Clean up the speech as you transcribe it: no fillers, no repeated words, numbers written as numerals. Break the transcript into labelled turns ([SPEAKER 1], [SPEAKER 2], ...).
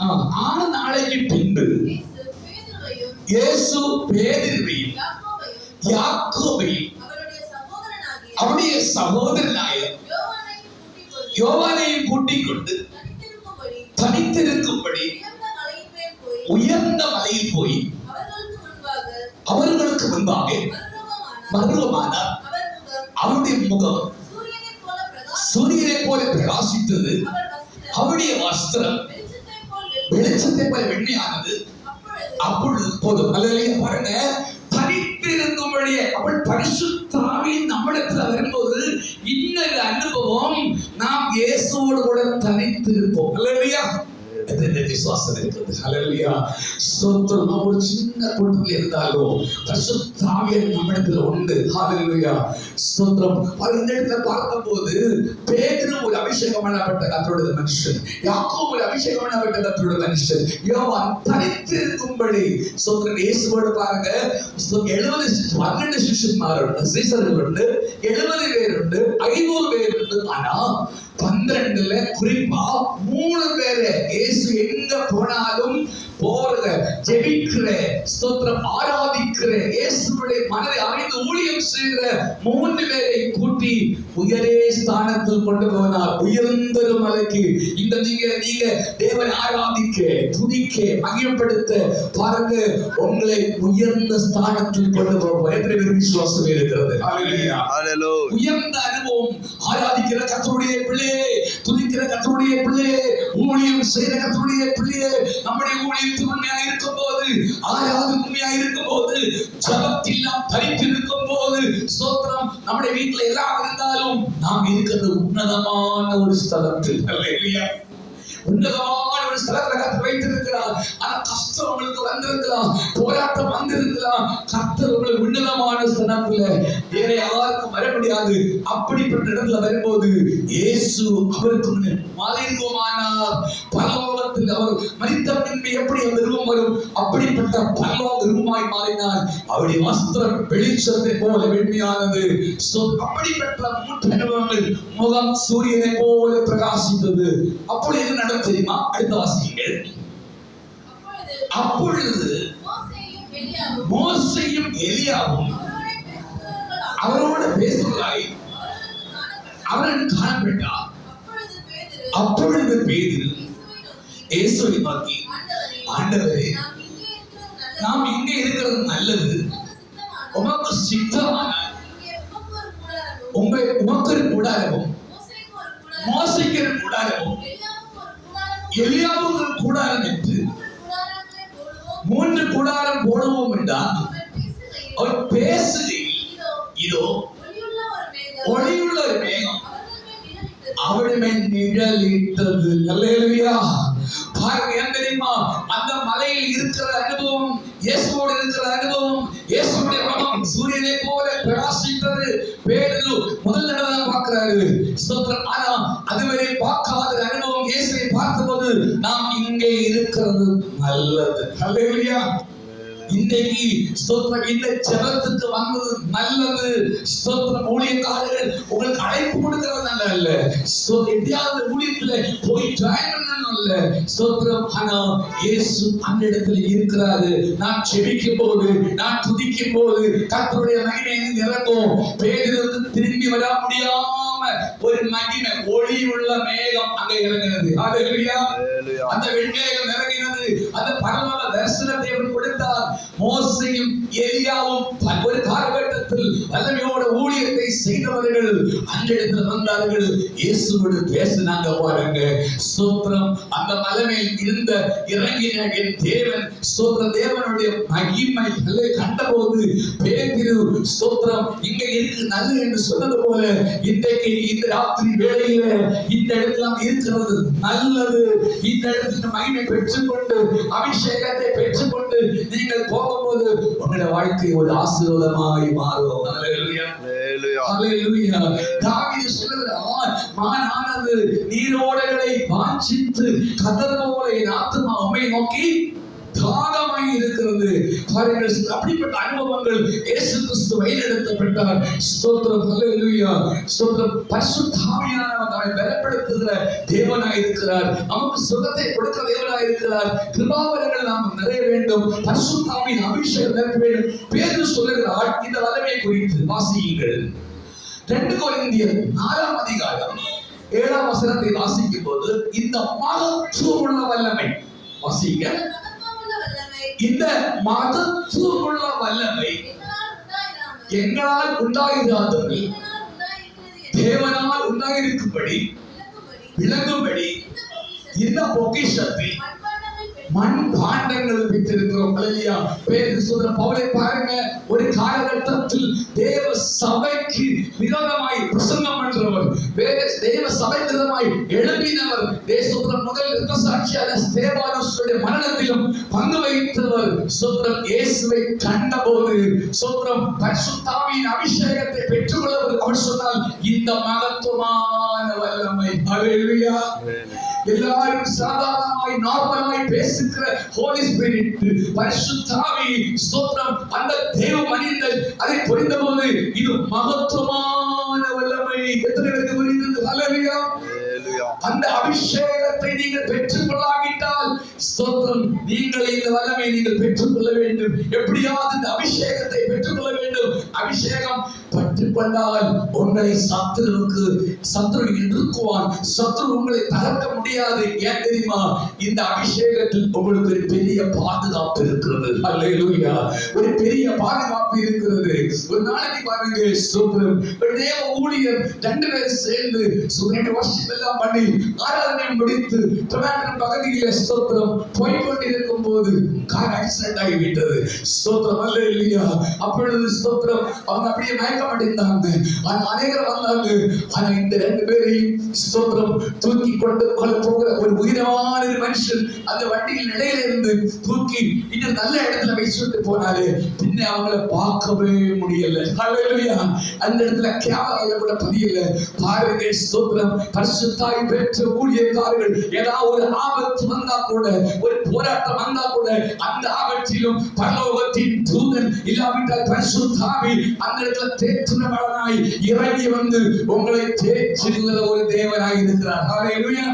[SPEAKER 1] 6 நாளைக்கு பின்பு இயேசு பேதுருவையும் யாக்கோபையும் அவருடைய சகோதரனாய யோவானையும் கூட்டிக் கொண்டு தனித்திருக்கும்படி உயர்ந்த மலையில் போய் அவர்களுக்கு முன்பாக மருவமானார். அவருடைய முகம் சூரியனை போல பிரகாசித்தது. அவருடைய வஸ்திரம் வெளிச்சத்தை போல வெண்மையானது. அப்பொழுது போதும் பாருங்க, தனித்திருக்கும்படியே அவள் பரிசுத்த ஆவியின் நம்மிடத்துல வரும்போது இன்னொரு அனுபவம், நாம் இயேசுவோடு கூட தனித்திருப்போம். அல்லேலூயா. விசுவாசம் இருக்கிறது. ஹல்லேலூயா. ஸ்தோத்திரம். ஒரு சின்ன கூட்டத்தில் இருந்தாலும் பரிசுத்த ஆவியானவர் நம்மிடத்தில் உண்டு. ஹல்லேலூயா. ஸ்தோத்திரம். இந்த இடத்துல பார்க்கும்போது பேதுரு ஒரு அபிஷேகம் பண்ணப்பட்ட கர்த்தருடைய மனுஷன், யாக்கோபு ஒரு அபிஷேகம் பண்ணப்பட்ட கர்த்தருடைய மனுஷன், யோவான் தனித்திருக்கும்படி ஸ்தோத்திரம் இயேசுவோடு பாருங்க 12 சிஷ்யர்கள் சீசர்கள் உண்டு, 70 பேர் உண்டு, 500 பேர் உண்டு. ஆனா 12ல குறிப்பா 3 பேரை இயேசு எங்க போனாலும் போற, ஜெபிக்கிற, ஸ்தோத்திரம் ஆராதிக்கிற, இயேசுவுடைய மனதை அறிந்து ஊழியம் செய்கிற 3 பேரை கூட்டி உயரே ஸ்தானத்தில் கொண்டு போனார். உயர்ந்த மலைக்கு இந்த நீங்க தேவனை ஆராதிக்க, துதிக்க, மகிமைப்படுத்த பாருங்க, உங்களை உயர்ந்த ஸ்தானத்தில் கொண்டு போவோம். எத்தனை பேர் விசுவாசம் இருக்கிறது? ஹல்லேலூயா. உயர்ந்த அனுபவம். ஆராதிக்கிற கர்த்தருடைய பிள்ளையே, துதிக்கிற கர்த்தருடைய பிள்ளையே, ஊழியம் செய்கிற கர்த்தருடைய பிள்ளையே, நம்முடைய ஊழியத்தில் உண்மையாக இருக்கும் போது, ஆராதனை உண்மையாக இருக்கும் போது, ஜபத்தில் நாம் தரித்திருக்கும் போது, ஸ்தோத்திரம், நம்முடைய வீட்டில் எல்லாம் இருந்தாலும் நாம் இருக்கிறது உன்னதமான ஒரு ஸ்தலத்தில். அல்லேலூயா. உன்னதமான ஒரு ஸ்தலத்தில் கர்த்தர் வைத்திருக்கிறார். ஆனா கஷ்டம் உங்களுக்கு வந்திருக்கலாம், போராட்டம் வந்திருக்கலாம். கர்த்தர் உங்களை உன்னதமான ஸ்தலத்தில் வேற யாருக்கும் வர முடியாது. அப்படிப்பட்ட இடத்துல வரும்போது இயேசு அவருக்கு மலையுமானார். பரலோகத்தில் அவர் மரித்த பின்பு எப்படி அந்த ரூபம் வரும், அப்படிப்பட்ட பரலோக ரூபமாய் மாறினார். அவருடைய வஸ்திரம் வெளிச்சத்தை போல வெண்மையானது. அப்படிப்பட்ட 3 அனுபவங்கள். முகம் சூரியனை போல பிரகாசித்தது. அப்பொழுது என்ன நடந்தது தெரியுமா? அடுத்த வாசிங்கள். அப்பொழுது மோசேயும் எலியாவும் அவரோடு பேசுகிறாய் அவர்கள் காணப்பட்டார். அப்பொழுது பேதுரு இயேசுவை நோக்கி, ஆண்டவரே, நாம் இங்கே இருக்கிறது நல்லது, உமக்கு சித்தமானால் உமக்கு ஒரு கூடாரமும், மோசேக்கு ஒரு கூடாரமும், எலியாவுக்கு ஒரு கூடாரம் என்று 3 கூடாரம் போடுவோம் என்றால், அவர் பேசுகையில் இதோ ஒளியுள்ள ஒரு மேகம் அவருடைய மேல் நிழலிட்டது. அல்லேலூயா. பாருங்க, ஏன் தெரியுமா? அந்த மலையில் இருக்கிற அனுபவம், இயேசுவோடு இருக்கிற அனுபவம், இயேசுவுடைய முகம் சூரியனை போல பிரகாசித்தது. பேதுரு முதல் தடவை பார்க்கிறாரு. ஸ்தோத்திரம். ஆனா அதுவரை பார்க்காத அனுபவம் இயேசுவை பார்த்தபோது, நாம் இங்கே இருக்கிறது நல்லது. அல்லேலூயா. இன்னைக்கு ஸ்தோத்திரம், இந்த ஜெபத்துக்கு வந்தது நல்லது. ஸ்தோத்திரம். ஊழியக்காரர்கள் உங்களுக்கு அழைப்பு கொடுக்கிறது நல்ல இல்ல, எப்படியாவது ஊழியத்துல போய் ஜாயின் பண்ணணும் இல்ல, ஸ்தோத்திரம். ஆனா இயேசு அந்த இடத்துல இருக்கிறாரு. நான் ஜெபிக்கும் போது, நான் துதிக்கும் போது கர்த்தருடைய மகிமை இறங்கும். பேதுரு திரும்பி வர முடியாம ஒரு மகிமை, ஒளி உள்ள மேகம் அங்க இறங்கினது. ஹல்லேலூயா. அந்த வெண்மேகம் இறங்கினது. அந்த பரலோக தரிசனத்தை அவர் கொடுத்தார். மோசேயும் எலியாவும் ஒரு காலகட்டத்தில் வல்லமையோட ஊழியத்தை செய்தவர்கள் அந்த இடத்துல வந்தார்கள். இயேசுவோடு பேசினாங்க. பாருங்க, ஸ்தோத்திரம். அந்த மலைமையில் இருந்த இறங்கின என் தேவன், ஸ்தோத்திரம், தேவனுடைய மகிமை கண்டபோது பேதுரு, ஸ்தோத்திரம், இங்க இருக்கு நல்லது என்று சொன்னது போல, இன்றைக்கு இந்த ராத்திரி வேளையில இந்த இடத்துல இருக்கிறது நல்லது. இந்த இடத்துல மகிமை பெற்றுக்கொண்டு, அபிஷேகத்தை பெற்றுக்கொண்டு நீங்கள் போகும்போது உங்களுடைய வாழ்க்கை ஒரு ஆசீர்வாதமாய் மாறும். அல்லேலூயா. அல்லேலூயா. தாவீது சொல்லுகிறார், மானானது நீரோடைகளை வாஞ்சித்து கதறுவது போல என் ஆத்துமா உம்மை நோக்கி தாகமாய் இருக்கிறது. பாருங்கள், அப்படிப்பட்ட அனுபவங்கள் இயேசு கிறிஸ்து வழிநடத்தப்பட்டார். ஸ்தோத்திரம். அல்லேலூயா. ஸ்தோத்திரம். பரிசுத்த ஆவியானவர் நம்மை பலப்படுத்துகிற தேவனாய் இருக்கிறார். நமக்கு சுகத்தை கொடுக்கிற தேவனாய் இருக்கிறார். கிருபாவரங்கள் நாம் நிறைய வேண்டும். பரிசுத்தாவின் அபிஷேகம் நிரப்ப வேண்டும். பேதுரு சொல்லுகிறார் இந்த வல்லமை குறித்து வாசியுங்கள். 2 கொரிந்தியர் 4ஆம் அதிகாரம் 7ஆம் வசனத்தை வாசிக்கும் போது இந்த மகத்துவமுள்ள வல்லமை வாசிங்க. இந்த மகத்துவமுள்ள வல்லமை எங்களால் உண்டாயிராதபடி தேவனால் உண்டாயிருக்கும்படி விளங்கும்படி இந்த பொக்கிஷத்தை மண் பாண்டங்கள் வைத்திருக்கிறோம். அல்லேலூயா. பேதுரு சொல்ற பவுலை பாருங்க, ஒரு காலகட்டத்தில் தேவ சபைக்கு விரோதமாய் பிரசங்கம் பண்றவர், தேவ சபை விரோதமாய் எழுப்பினவர், தேசத்தின் முதல் இரத்தசாட்சியான ஸ்தேவானோசுடைய மரணத்திலும் பங்கு வகித்தவர். சோத்திரம். இயேசுவை கண்டபோது சோத்திரம் பரிசுத்தாவியின் அபிஷேகத்தை பெற்றுக்கொள்ளவர். அவர் சொன்னால் இந்த மகத்துவமான வல்லமை. அல்லேலூயா. எல்லாரும் சாதாரணமாய் நார்மலாய் பேசுகிற ஹோலி ஸ்பிரிட் பரிசுத்தாவி ஸ்தோத்திரம். அந்த தேவ மனிதன் அதை புரிந்தபோது இது மகத்துவமான வல்லமை. எத்தனை பேருக்கு புரிந்தது? ஹல்லேலூயா. அந்த அபிஷேகத்தை நீங்கள் பெற்றுக்கொள்ளாவிட்டால் ஸ்தோத்திரம், நீங்கள் இந்த வல்லமை நீங்கள் பெற்றுக்கொள்ள வேண்டும். எப்படியாவது இந்த அபிஷேகத்தை பெற்றுக்கொள்ள வேண்டும். அபிஷேகம் பெற்றுக்கொண்டால் உங்களை சத்துரு எதிர்க்குவான். சத்துரு உங்களை தகர்க்க முடியாது. ஏன் தெரியுமா? இந்த அபிஷேகத்தில் உங்களுக்கு ஒரு பெரிய பாதுகாப்பு இருக்கிறது. அல்லேலூயா. ஒரு பெரிய பாதுகாப்பு இருக்கிறது. ஒரு நாளைக்கு பாருங்க, ஸ்தோத்திரம், தேவ ஊழியர் 2 பேர் சேர்ந்து வர்ஷிப் எல்லாம் பண்ணி ஆராதனை முடித்து டொராண்டோ பகுதியிலே ஸ்தோத்திரம் போய்கொண்டிருக்கும் போது கார் ஆக்சிடென்ட் ஆகிவிட்டது. ஸ்தோத்திரம். அல்லேலூயா. அப்பொழுது ஸ்தோத்திரம் அவங்க அப்படியே மயக்கமடைந்தாங்க. அநேகர் வந்தாங்க. ஆனா இந்த 2 பேரையும் ஸ்தோத்திரம் தூக்கி கொண்டு போகிற ஒரு உயிரமான மனுஷன் அந்த வண்டியில் இடையில இருந்து தூக்கி இன்னும் நல்ல இடத்துல வச்சுட்டு போனாரு. பின்ன அவங்கள பார்க்கவே முடியல. ஹல்லேலூயா. அந்த இடத்துல கேமரால கூட பதியல. பாருங்க ஸ்தோத்திரம். பரிசுத்தாய் பெற்ற ஊழியக்காரர்கள் ஏதாவது ஒரு ஆபத்து வந்தா கூட, ஒரு போராட்டம் வந்தா கூட, அந்த ஆபத்திலும் பரலோகத்தின் தூதன் இல்லாவிட்டால் பரிசுத்தாவி அந்த இடத்துல தேற்றுனவனாய் இறங்கி வந்து உங்களை தேற்றுகிற ஒரு தேவனாய் இருக்கிறார். ஹல்லேலூயா.